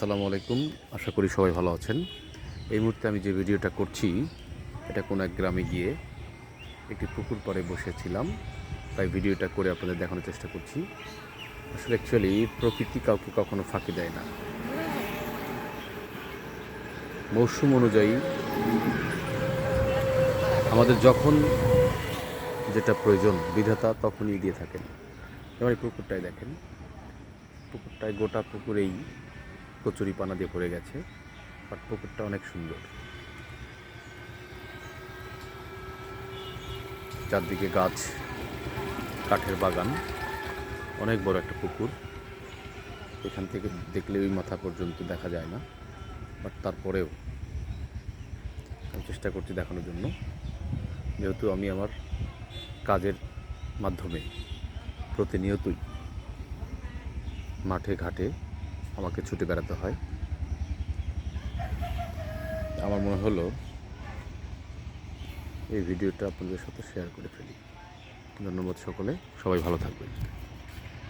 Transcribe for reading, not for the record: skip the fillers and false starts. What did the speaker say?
আসসালামু আলাইকুম। আশা করি সবাই ভালো আছেন। এই মুহূর্তে আমি যে ভিডিওটা করছি এটা কোনো এক গ্রামে গিয়ে একটি পুকুর পাড়ে বসেছিলাম, তাই ভিডিওটা করে আপনাদের দেখানোর চেষ্টা করছি। আসলে অ্যাকচুয়ালি প্রকৃতি কাউকে কখনো ফাঁকি দেয় না। মৌসুম অনুযায়ী আমাদের যখন যেটা প্রয়োজন বিধাতা তখনই দিয়ে থাকেন। যেমন এই পুকুরটায় দেখেন, পুকুরটায় গোটা পুকুরেই কচুরি পানা দিয়ে ভরে গেছে, বাট পুকুরটা অনেক সুন্দর। চারদিকে গাছ, কাঠের বাগান, অনেক বড় একটা পুকুর। এখান থেকে দেখলে ওই মাথা পর্যন্ত দেখা যায় না, বাট তারপরেও আমি চেষ্টা করছি দেখানোর জন্য, যেহেতু আমি আমার কাজের মাধ্যমে প্রতিনিয়তই মাঠে ঘাটে আমাকে ছুটে বেড়াতে হয়। আমার মনে হলো এই ভিডিওটা আপনাদের সাথে শেয়ার করে ফেলি। ধন্যবাদ সকলে, সবাই ভালো থাকবেন।